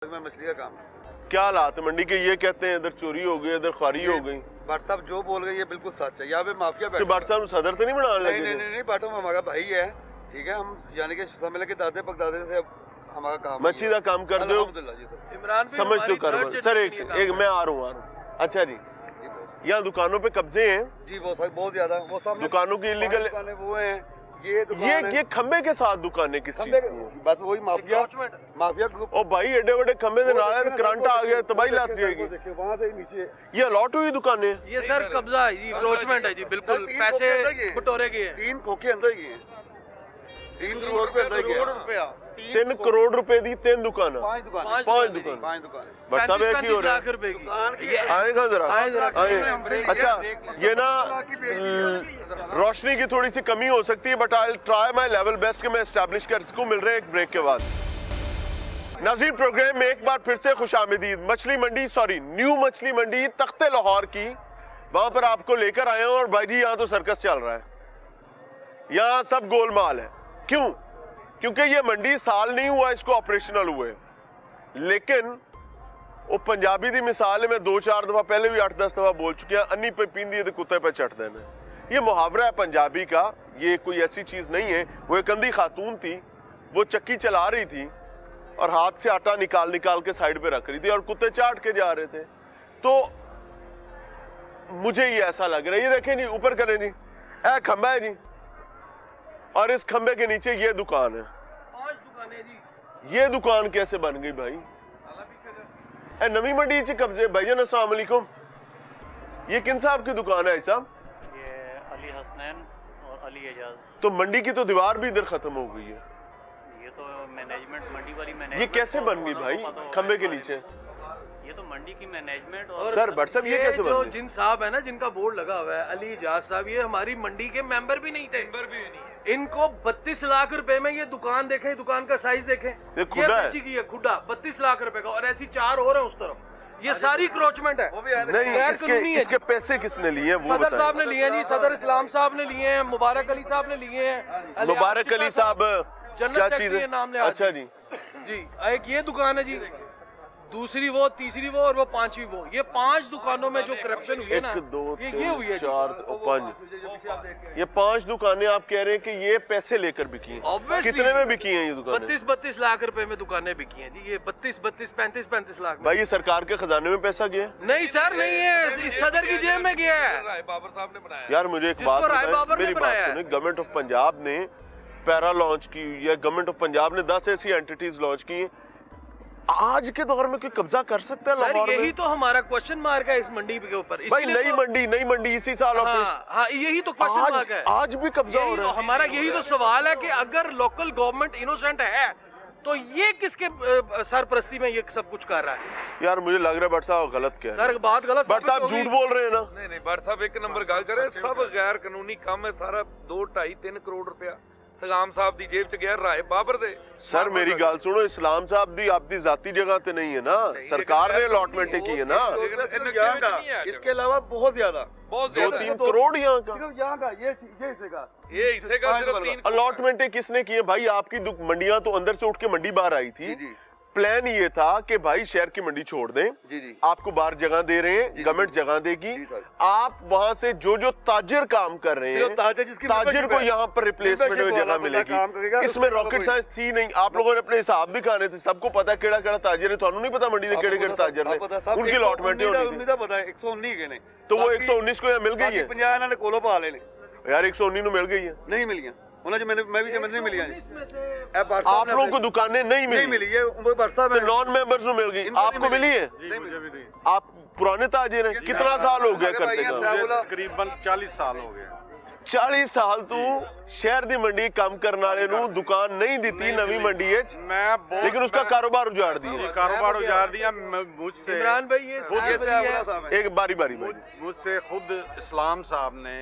میں مچھلی کا کام ہے. کیا حالات ہے منڈی کے؟ یہ کہتے ہیں ادھر چوری ہو گئی, ادھر خواری ہو گئی. بٹ صاحب جو بول گئے یہ بالکل سچ ہے. یہاں پہ مافیا کہ بٹ صاحب صدر تو نہیں بنانے لگے؟ نہیں باٹو ہمارا بھائی ہے, ٹھیک ہے. ہم یعنی کہ سمجھ کے دادے پک دادے سے ہمارا کام مچھلی کا کام کر دو, سمجھ تو کر. سر ایک میں آ رہا ہوں. اچھا جی, یہاں دکانوں پہ قبضے ہیں جی بہت زیادہ. وہ سب دکانوں کی انلیگل وہ ہیں. یہ کھمبے کے ساتھ دکانیں کس چیز کی ہیں؟ بس وہی مافیا او بھائی ایڈے وڈے کھمبے سے نالا کرنٹ آ گیا, تباہی لاتی جائے گی. وہاں سے نیچے یہ الاٹ ہوئی دکانیں؟ یہ سر قبضہ ہے جی, انکروچمنٹ ہے جی, بالکل پیسے بٹورے کے ہیں. 3 کھوکھے اندر گئے ہیں, 3 کروڑ روپے اندر گئے. 3 کروڑ روپے دی 3 دکان, 5 دکان. 5 دکان. بٹ صاحب ایک ہی ہو رہا ہے. آئے گا ذرا آئے. اچھا یہ نا روشنی کی تھوڑی سی کمی ہو سکتی ہے, but I try my level best کہ میں اسٹیبلش کر سکوں. مل رہے ہیں ایک بریک کے بعد. ناظرین پروگرام میں ایک بار پھر سے خوش آمدید. مچھلی منڈی نیو مچھلی منڈی تخت لاہور کی, وہاں پر آپ کو لے کر آئے ہیں. اور بھائی جی یہاں تو سرکس چل رہا ہے, یہاں سب گول مال ہے. کیوں؟ کیونکہ یہ منڈی سال نہیں ہوا اس کو آپریشنل ہوئے, لیکن وہ پنجابی دی مثال ہے. میں 2-4 دفعہ پہلے بھی 8-10 دفعہ بول چکے ہیں, انی پہ پیندی ہے کتے پہ چڑھ دینا. یہ محاورہ ہے پنجابی کا, یہ کوئی ایسی چیز نہیں ہے. وہ ایک اندھی خاتون تھی, وہ چکی چلا رہی تھی اور ہاتھ سے آٹا نکال کے سائیڈ پہ رکھ رہی تھی, اور کتے چاٹ کے جا رہے تھے. تو مجھے یہ ایسا لگ رہا ہے, یہ دیکھیں جی اوپر کریں جی, اے کھمبا ہے جی, اور اس کھمبے کے نیچے یہ دکان ہے. 5 دکانیں جی. یہ دکان کیسے بن گئی بھائی؟ اے نوی منڈی چ قبضے. بھائی جان السلام علیکم, یہ کن صاحب کی دکان ہے صاحب؟ یہ علی حسنین اور علی اعجاز. تو منڈی کی تو دیوار بھی ادھر ختم ہو گئی ہے. یہ تو مینجمنٹ منڈی والی مینجمنٹ. یہ کیسے بن گئی بھائی کھمبے کے نیچے؟ یہ تو منڈی کی مینجمنٹ. اور سر بٹ صاحب یہ کیسے بن گئی؟ جن صاحب ہے نا, جن کا بورڈ لگا ہوا ہے علی اعجاز صاحب, یہ ہماری منڈی کے ممبر بھی نہیں تھے. ان کو 32 لاکھ روپے میں یہ دکان دیکھیں, دکان کا سائز دیکھیں, یہ بیچی کی ہے کھڈا 32 لاکھ روپے کا. اور ایسی 4 اور ہیں اس طرف. یہ ساری کروچمنٹ ہے. نہیں, اس کے پیسے کس نے لیے ہیں وہ صدر صاحب نے لیے ہیں جی, صدر اسلام صاحب نے لیے ہیں, مبارک علی صاحب نے لیے ہیں. مبارک علی صاحب کیا چیز ہے؟ نام لے. اچھا جی جی, ایک یہ دکان ہے جی, دوسری وہ, تیسری وہ, اور وہ 5ویں وہ. یہ 5 دکانوں میں جو کرپشن ہوئی ہے نا, 1 2 یہ ہوئی ہے 4 5. یہ 5 دکانیں آپ کہہ رہے ہیں کہ یہ پیسے لے کر بکی ہیں. کتنے میں بکی ہیں یہ دکانیں؟ 32 لاکھ روپے میں دکانیں بکی ہیں جی. یہ 32 35 لاکھ. بھائی یہ سرکار کے خزانے میں پیسہ گیا ہے؟ نہیں سر, نہیں ہے, صدر کی جیب میں گیا ہے. رائے بابر صاحب نے بنایا. یار مجھے ایک بات بتائیں, میری بات سنیں. گورنمنٹ آف پنجاب نے پیرا لانچ کی ہوئی ہے, گورنمنٹ آف پنجاب نے 10 ایسی اینٹیز لانچ کی ہیں. آج کے دور میں کوئی قبضہ کر سکتا ہے لاہور میں؟ یہی تو ہمارا کوشچن مارک ہے اس منڈی کے اوپر. بھائی نئی منڈی اسی سال ہاں, یہی تو کوشچن مارک ہے. آج بھی قبضہ ہو رہا ہے. ہمارا یہی تو سوال ہے کہ اگر لوکل گورنمنٹ انوسنٹ ہے تو یہ کس کے سرپرستی میں یہ سب کچھ کر رہا ہے؟ یار مجھے لگ رہا ہے بٹ صاحب غلط کیا ہے. سر بات غلط. بٹ صاحب جھوٹ بول رہے ہیں نا. نہیں بٹ صاحب ایک نمبر گل کرے, سب غیر قانونی کام ہے سارا. 2 2.5 3 کروڑ روپیہ سلام صاحب دی جیب چ گیا, رائے بابر دے. سر میری گل سنو, اسلام صاحب دی آپ دی ذاتی جگہ تے نہیں ہے نا, سرکار نے الاٹمنٹ کی ہے نا. اس کے علاوہ بہت زیادہ 2-3 کروڑ یہاں کا, یہاں کا یہ حصے کا صرف 3 الاٹمنٹ کس نے کی ہے بھائی؟ آپ کی منڈیاں تو اندر سے اٹھ کے منڈی باہر آئی تھی. پلان یہ تھا کہ بھائی شہر کی منڈی چھوڑ دیں, آپ کو باہر جگہ دے رہے ہیں, گورنمنٹ جگہ دے گی, آپ وہاں سے جو تاجر کام کر رہے ہیں تاجر کو یہاں پر ریپلیسمنٹ میں جگہ ملے گی. اس میں راکٹ سائنس تھی نہیں. آپ لوگوں نے اپنے حساب دکھانے تھے, سب کو پتا کیڑا تاجر ہے. تھانوں نہیں پتا منڈی سے کیڑے تاجر نے, ان کی الاٹمنٹ ہونی تھی. تو وہ 119 کو یہاں مل گئی ہے. 50 انہوں نے کولو پا لے یار 119 نو مل گئی ہے. نہیں ملی ہیں, میں بھی نہیں ملی. آپ لوگوں کو دکانیں نہیں ملی, یہ نان ممبرز کو مل گئی. آپ کو ملی ہے؟ آپ پرانے تاجر ہیں, کتنا سال ہو گیا کرتے کام؟ تقریباً 40 سال ہو گئے. 40 سال تو شہر دی منڈی کام کرنے والے نو دکان نہیں دیتی نوی منڈی ہے, لیکن اس کا کاروبار اجاڑ دیا. کاروبار اجاڑ دیا. مجھ سے عمران بھائی ایک باری مجھ سے خود اسلام صاحب نے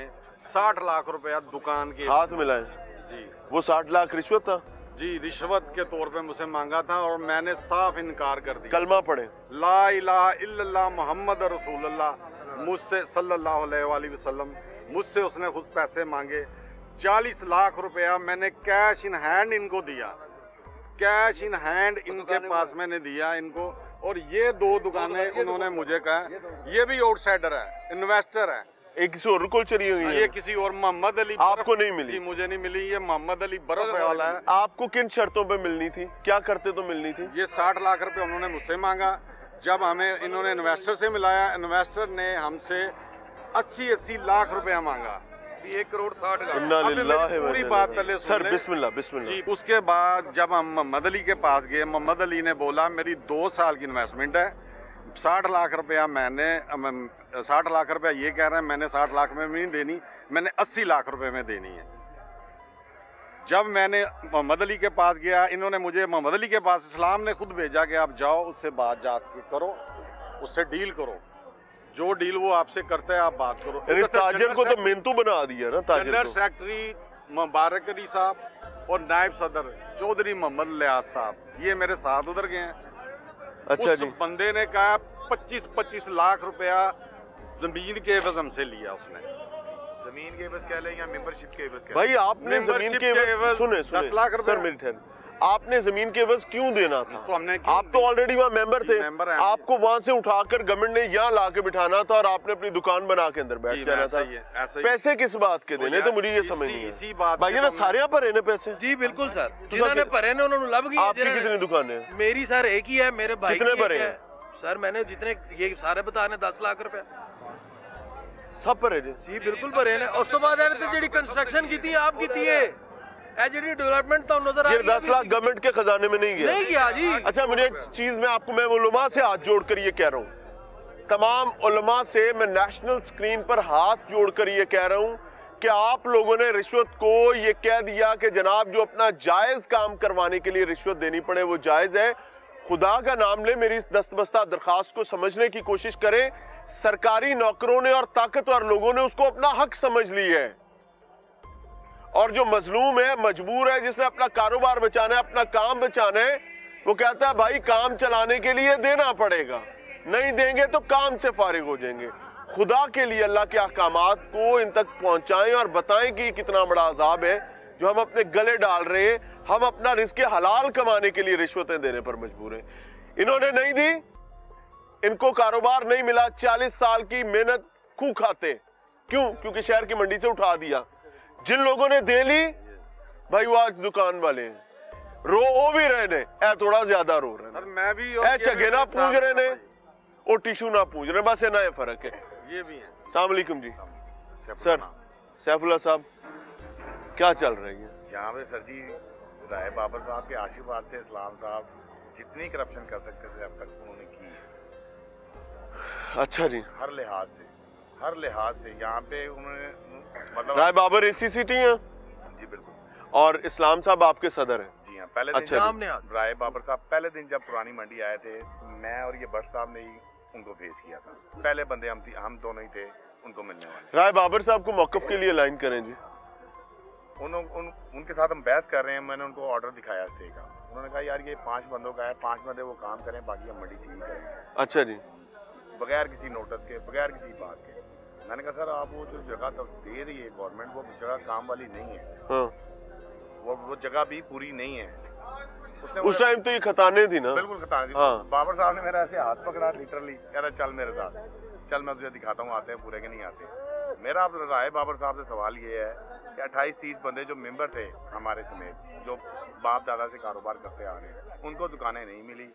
60 لاکھ روپیہ دکان کے ہاتھ ملائے جی. وہ 60 لاکھ رشوت تھا جی, رشوت کے طور پہ مجھ سے مانگا تھا, اور میں نے صاف انکار کر دیا. کلمہ پڑھے لا الہ الا اللہ محمد رسول اللہ, مجھ سے صلی اللہ علیہ وآلہ وسلم. مجھ سے اس نے خود پیسے مانگے. 40 لاکھ روپیہ میں نے کیش ان ہینڈ ان کو دیا. कैश इन हैंड इनके पास मैंने दिया इनको। और ये 2 दुकानें उन्होंने मुझे कहा ये भी आउटसाइडर है, इन्वेस्टर है। एक किसी और को चली हुई है, ये किसी और मोहम्मद अली आपको नहीं मिली? जी मुझे नहीं मिली। ये मोहम्मद अली बर्फ वाला है। आपको किन शर्तों पे मिलनी थी, क्या करते तो मिलनी थी? ये 60 लाख रुपए उन्होंने मुझसे मांगा। जब हमें इन्होंने इन्वेस्टर से मिलाया, इन्वेस्टर ने हमसे 80 लाख रुपया मांगा। 1 करोड़ 60 लाख। इन्ना अब लिल्लाह मेरी व पूरी इन्ना बात इलैहि पहले राजिऊन। सर सुन ले। बिस्मिल्लाह बिस्मिल्लाह। जी उसके बाद जब हम मोहम्मद अली के पास गए, मोहम्मद अली ने बोला मेरी 2 साल की इन्वेस्टमेंट है, 60 लाख रुपया मैंने 60 लाख रुपया ये कह रहे हैं, मैंने 60 लाख में नहीं देनी, मैंने 80 लाख रुपए में देनी है। जब मैंने मोहम्मद अली के पास गया, इन्होंने मुझे मोहम्मद अली के पास इस्लाम ने खुद भेजा कि आप जाओ उससे बात करो, उससे डील करो, जो डील वो आपसे करता है आप बात करो। यानी ताजर को तो मेंटू बना दिया ना, ताजर जनरल को। सेक्रेटरी मुबारक अली साहब और नायब सदर चौधरी मोहम्मद लियाज साहब, ये मेरे साथ उधर गए हैं। अच्छा उस जी। बंदे ने कहा 25-25 लाख रुपया जमीन के एवज हमसे लिया उसने। जमीन के एवज कह ले या मेंबरशिप के एवज कह ले। भाई आपने जमीन Membership के के एवज एवज सुने 10 लाख रुपए। सर मेरी ठहर, आपने जमीन के एवज क्यों देना था? तो हमने क्यों आप तो ऑलरेडी वहाँ मेंबर थे, मेंबर हैं। आपको वहाँ से उठाकर गवर्नमेंट ने यहाँ ला के बिठाना था और आपने अपनी दुकान बना के अंदर बैठ जी, जाना ऐसा था। ही है, ऐसा ही। पैसे किस बात के देने, तो मुझे ये इसी- समझ नहीं है। इसी बात भाई पे ना तो सारे भरे ने पैसे। जी बिल्कुल सर, जिन्होंने भरे ने उन्होंने लब गई। आपकी कितनी दुकानें हैं? मेरी सर एक ही है, मेरे भाई कितने की भरे एक हैं? है। सर मैंने जितने ये सारे बता रहे 10 लाख रुपए सब भरे जी। जी बिल्कुल भरे ने। उस तो बाद जी कंस्ट्रक्शन की आप की जी डेवलपमेंट तो नजर आ ये रही 10 लाख गवर्नमेंट के खजाने में नहीं गया। नहीं गया जी। अच्छा मुझे एक चीज में आपको, मैं उलमा से हाथ जोड़कर ये कह रहा हूँ, तमाम उलमा से मैं नेशनल स्क्रीन पर हाथ जोड़कर ये कह रहा हूँ कि आप लोगों ने रिश्वत को ये कह दिया कि जनाब जो अपना जायज काम करवाने के लिए रिश्वत देनी पड़े वो जायज है। खुदा का नाम ले, मेरी इस दस्तबस्ता दरखास्त को समझने की कोशिश करें। सरकारी नौकरों ने और ताकतवर लोगों ने उसको अपना हक समझ लिया है, और जो मजलूम है, मजबूर है, जिसने अपना कारोबार बचाना है, अपना काम बचाना है, वो कहता है भाई काम चलाने के लिए देना पड़ेगा, नहीं देंगे तो काम से फारिग हो जाएंगे। खुदा के लिए अल्लाह के अहकामात को इन तक पहुंचाएं और बताएं कि कितना बड़ा अजाब है जो हम अपने गले डाल रहे हैं। हम अपना रिस्क हलाल कमाने के लिए रिश्वतें देने पर मजबूर हैं। इन्होंने नहीं दी, इनको कारोबार नहीं मिला, 40 साल की मेहनत खूब खाते। क्यों? क्योंकि शहर की मंडी से उठा दिया। जिन लोगों ने दे ली भाई वो आज दुकान वाले हैं, रो भी रहे ने, ऐ थोड़ा ज्यादा रो रहे सर मैं भी ऐ चगे ना पूज रहे ने और टिशू ना पूज रहे, बस इतना फर्क है। ये भी है। अस्सलाम वालेकुम जी। सर सैफुल्ला साहब क्या चल रही है यहाँ पे? सर जी राय बाबर साहब के आशीर्वाद से इस्लाम साहब जितनी करप्शन कर सकते थे अब तक उन्होंने की है। अच्छा जी। हर लिहाज से यहाँ पे उन्होंने मतलब राय बाबर एसी सिटी हैं जी बिल्कुल, और इस्लाम साहब आपके सदर हैं। जी हाँ। पहले अच्छा दिन जी। राय बाबर साहब पहले दिन जब पुरानी मंडी आए थे, मैं और ये भट्ट साहब ने ही उनको भेज किया था। पहले बंदे हम दोनों ही थे उनको मिलने वाले। राय बाबर साहब को मौकफ के लिए लाइन करें जी। उनके साथ हम बहस कर रहे हैं, मैंने उनको ऑर्डर दिखाया स्टे का। उन्होंने कहा यार ये 5 बंदों का है, 5 बंदे वो काम करें, बाकी हम मंडी सील करेंगे। अच्छा जी। बगैर किसी नोटिस के, बगैर किसी बात के। मैंने कहा सर आप वो जो जगह तो दे रही है गवर्नमेंट, वो जगह काम वाली नहीं है। हाँ। वो जगह भी पूरी नहीं है। उस टाइम तो ये खताने थी ना। बिल्कुल खताने थी। हाँ। बाबर साहब ने मेरा ऐसे हाथ पकड़ा लिटरली, कह रहा चल मेरे साथ, चल मैं तुझे दिखाता हूँ आते हैं पूरे के नहीं आते। मेरा अब राय बाबर साहब से सवाल ये है कि 28-30 बंदे जो मेंबर थे हमारे समेत, जो बाप दादा से कारोबार करते आ रहे हैं, उनको दुकानें नहीं मिली।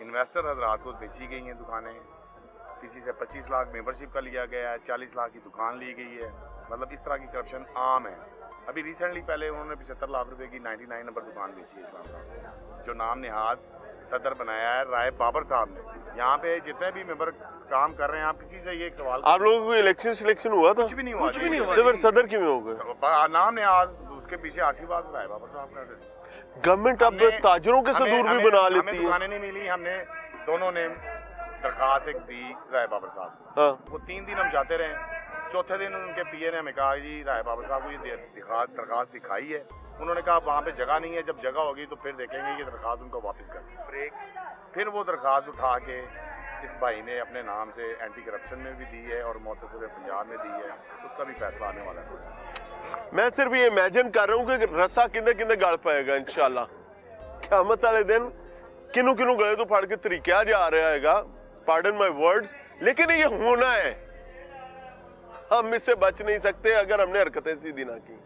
इन्वेस्टर हजरात को बेची गई हैं दुकानें, किसी से 25 लाख मेंबरशिप का लिया गया है, 40 लाख की दुकान ली गई है। मतलब इस तरह की करप्शन आम है। अभी रिसेंटली पहले उन्होंने 75 लाख रुपए की 99 नंबर दुकान बेची है इस्लाम साहब, जो नाम नेहाद सदर बनाया है राय बाबर साहब ने। यहाँ पे जितने भी मेंबर काम कर रहे हैं, आप किसी से ये एक सवाल, आप लोगों को इलेक्शन सिलेक्शन हुआ था? कुछ भी नहीं हुआ, तो फिर सदर क्यों हो गए? नाम नेहाद, उसके पीछे आशीर्वाद राय बाबर साहब का। गवर्नमेंट अब ताजरों के सदूर भी बना लेती हमें है। दुकानें नहीं मिली, हमने दोनों ने दरखास्त एक दी राय बाबर साहब को। हाँ। वो 3 दिन हम जाते रहे। चौथे दिन उनके पीए ने हमें कहा जी राय बाबर साहब को ये दरखास्त दिखाई है। उन्होंने कहा वहाँ पे जगह नहीं है, जब जगह होगी तो फिर देखेंगे ये दरखास्त उनको वापस कर। फिर वो दरखास्त उठा के इस भाई ने अपने नाम से एंटी करप्शन में भी दी है और मुतसिर पंजाब में दी है, उसका भी फैसला आने वाला है। मैं सिर्फ ये इमेजिन कर रहा हूँ कि रस्सा किंदे किंदे गल पाएगा इंशाल्लाह। क़यामत वाले दिन किनू किनू गले तो फड़ के तरीका जा रहा है, पार्डन माय वर्ड्स, लेकिन ये होना है। हम इससे बच नहीं सकते अगर हमने हरकतें सीधी ना की।